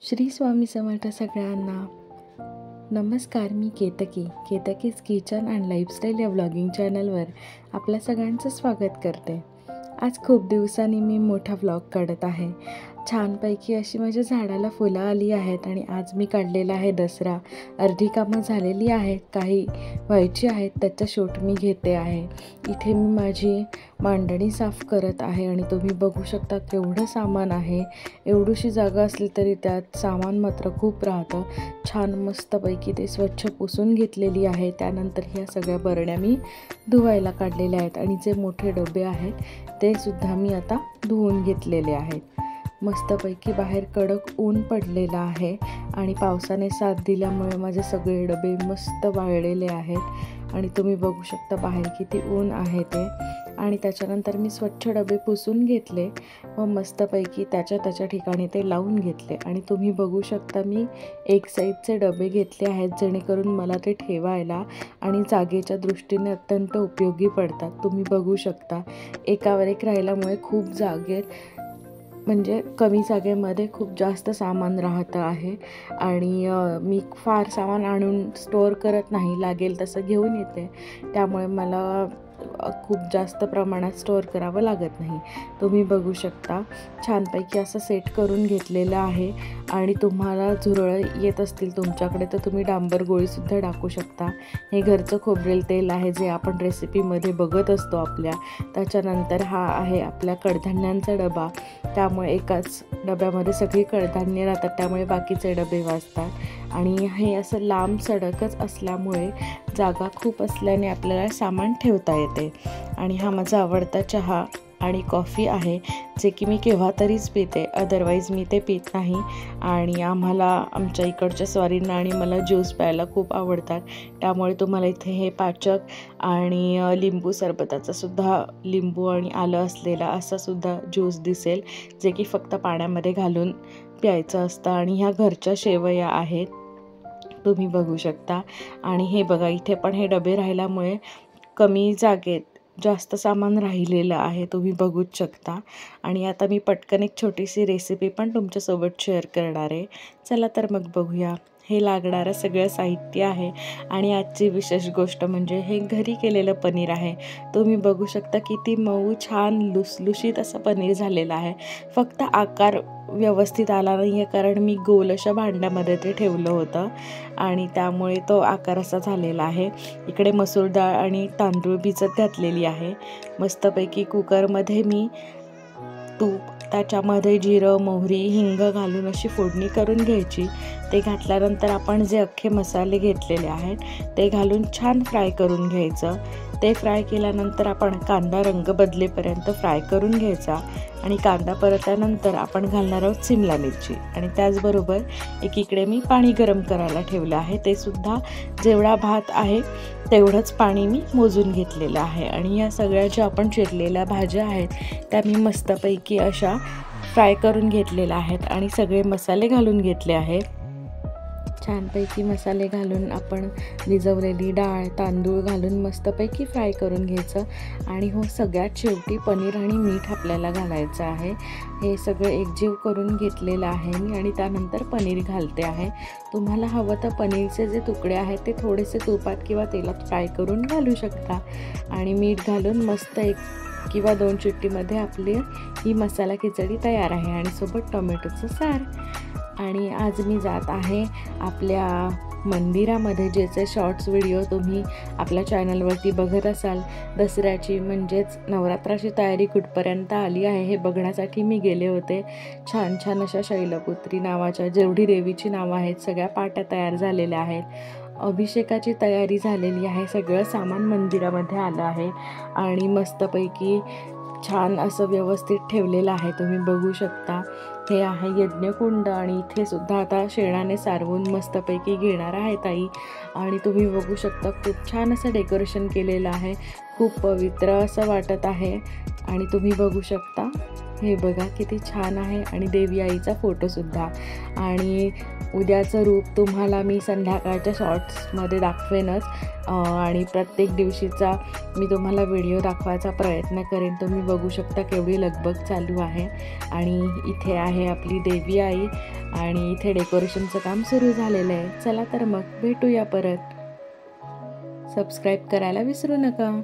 श्री स्वामी समर्थ सगळ्यांना. नमस्कार. मी केतकीज kitchen and lifestyle या व्लॉगिंग चॅनलवर आपल्या सगळ्यांचं स्वागत करते. आज खूप दिवसांनी मी मोठा व्लॉग काढत आहे. छानपैकी अशी माझ्या झाडाला फुलं आली आहेत आणि आज मी काढलेला आहे दसरा. अर्धी कामं झालेली आहेत, काही व्हायची आहेत, त्याचा शूट मी घेते आहे. इथे मी माझी मांडणी साफ करत आहे आणि तुम्ही बघू शकता केवढं सामान आहे. एवढीशी जागा असली तरी त्यात सामान मात्र खूप राहतं. छान मस्तपैकी ते स्वच्छ पुसून घेतलेली आहे. त्यानंतर ह्या सगळ्या बरण्या मी धुवायला काढलेल्या आहेत आणि जे मोठे डबे आहेत ते सुद्धा मी आता धुवून घेतलेले आहेत. मस्तपैकी बाहेर कडक ऊन पडलेलं आहे आणि पावसाने साथ दिल्यामुळे माझे सगळे डबे मस्त वाळलेले आहेत आणि तुम्ही बघू शकता बाहेर किती ऊन आहे ते. आणि त्याच्यानंतर मी स्वच्छ डबे पुसून घेतले व मस्तपैकी त्याच्या ठिकाणी ते लावून घेतले. आणि तुम्ही बघू शकता मी एक साईजचे डबे घेतले आहेत जेणेकरून मला ते ठेवायला आणि जागेच्या दृष्टीने अत्यंत उपयोगी पडतात. तुम्ही बघू शकता एकावर एक राहिल्यामुळे खूप म्हणजे कमी जागेमध्ये खूप जास्त सामान राहतं आहे. आणि मी फार सामान आणून स्टोअर करत नाही, लागेल तसं घेऊन येते. त्यामुळे मला खूप जास्त प्रमाणात स्टोअर करावं लागत नाही. तुम्ही बघू शकता छानपैकी असं सेट करून घेतलेलं आहे. आणि तुम्हाला झुरळं येत असतील तुमच्याकडे तर तुम्ही डांबर गोळीसुद्धा टाकू शकता. हे घरचं खोबरेल तेल आहे जे आपण रेसिपीमध्ये बघत असतो आपल्या. त्याच्यानंतर हा आहे आपल्या कडधान्यांचा डबा. त्यामुळे एकाच डब्यामध्ये सगळी कडधान्य राहतात, त्यामुळे बाकीचे डबे वाजतात. आणि हे असं लांब सडकच असल्यामुळे जागा खूप असल्याने आपल्याला सामान ठेवता येते. आणि हा माझा आवडता चहा आणि कॉफी आहे जे की मी केव्हा तरीच पिते, अदरवाईज मी ते पित नाही. आणि आम्हाला आमच्या इकडच्या स्वारींना आणि मला ज्यूस प्यायला खूप आवडतात. त्यामुळे तुम्हाला इथे हे पाचक आणि लिंबू सरबताचा सुद्धा लिंबू आणि आलं असलेला असा सुद्धा ज्यूस दिसेल जे की फक्त पाण्यामध्ये घालून प्यायचं असतं. आणि ह्या घरच्या शेवया आहेत, तुम्ही बघू शकता. आणि हे बघा इथे पण हे डबे राहिल्यामुळे कमी जागेत जास्त सामान राहिलेलं आहे, तुम्ही बघूच शकता. आणि आता मी पटकन एक छोटीशी रेसिपी पण तुमच्यासोबत शेअर करणार आहे. चला तर मग बघूया. हे लागणारं सगळं साहित्य आहे. आणि आजची विशेष गोष्ट म्हणजे हे घरी केलेलं पनीर आहे. तुम्ही बघू शकता किती मऊ छान लुसलुशीत असं पनीर झालेलं आहे. फक्त आकार व्यवस्थित आला नाही आहे कारण मी गोल अशा भांड्यामध्ये ते ठेवलं होतं आणि त्यामुळे तो आकार असा झालेला आहे. इकडे मसूर डाळ आणि तांदूळ भिजत घातलेली आहे. मस्तपैकी कुकरमध्ये मी तूप, त्याच्यामध्ये जिरं, मोहरी, हिंग घालून अशी फोडणी करून घ्यायची. ते घातल्यानंतर आपण जे अख्खे मसाले घेतलेले आहेत ते घालून छान फ्राय करून घ्यायचं. ते फ्राय केल्यानंतर आपण कांदा रंग बदलेपर्यंत फ्राय करून घ्यायचा. आणि कांदा परतल्यानंतर आपण घालणार आहोत सिमला मिरची. आणि त्याचबरोबर एकीकडे मी पाणी गरम करायला ठेवलं आहे. ते सुद्धा जेवढा भात आहे तेवढंच पाणी मी मोजून घेतलेलं आहे. आणि या सगळ्या ज्या आपण चिरलेल्या भाज्या आहेत त्या मी मस्तपैकी अशा फ्राय करून घेतलेल्या आहेत आणि सगळे मसाले घालून घेतले आहेत. छानपैकी मसाले घालून आपण भिजवलेली डाळ, तांदूळ घालून मस्तपैकी फ्राय करून घ्यायचं. आणि सगळ्यात शेवटी पनीर आणि मीठ आपल्याला घालायचं आहे. हे सगळं एकजीव करून घेतलेलं आहे मी. आणि त्यानंतर पनीर घालते आहे. तुम्हाला हवं तर पनीरचे जे तुकडे आहेत ते थोडेसे तुपात किंवा तेलात फ्राय करून घालू शकता. आणि मीठ घालून मस्त 1 किंवा 2 चिट्टीमध्ये आपली ही मसाला खिचडी तयार आहे. आणि सोबत टोमॅटोचं सार. आणि आज मी जात आहे आपल्या मंदिरामध्ये, ज्याचे शॉर्ट्स व्हिडिओ तुम्ही आपल्या चॅनलवरती बघत असाल. दसऱ्याची म्हणजेच नवरात्राची तयारी कुठपर्यंत आली आहे हे बघण्यासाठी मी गेले होते. छान छान अशा शैलपुत्री नावाच्या जेवढी देवीची नावं आहेत सगळ्या पाट्या तयार झालेल्या आहेत. अभिषेकाची तयारी झालेली आहे. सगळं सामान मंदिरामध्ये आलं आहे आणि मस्तपैकी छान असं व्यवस्थित ठेवलेलं आहे. तुम्ही बघू शकता हे आहे यज्ञकुंड. आणि इथे सुद्धा आता शेणाने सारवून मस्तपैकी घेणार आहे ताई. आणि तुम्ही बघू शकता खूप छान असं डेकोरेशन केलेलं आहे. खूप पवित्र असं वाटत आहे. आणि तुम्ही बघू शकता हे बघा किती छान आहे आणि देवी आईचा फोटोसुद्धा. आणि उद्याचं रूप तुम्हाला मी संध्याकाळच्या शॉर्ट्समध्ये दाखवेनच आणि प्रत्येक दिवशीचा मी तुम्हाला व्हिडिओ दाखवायचा प्रयत्न करेन. तुम्ही बघू शकता केवढी लगबग चालू आहे. आणि इथे आहे आपली देवी आई आणि इथे डेकोरेशनचं काम सुरू झालेलं आहे. चला तर मग भेटूया परत. सबस्क्राईब करायला विसरू नका.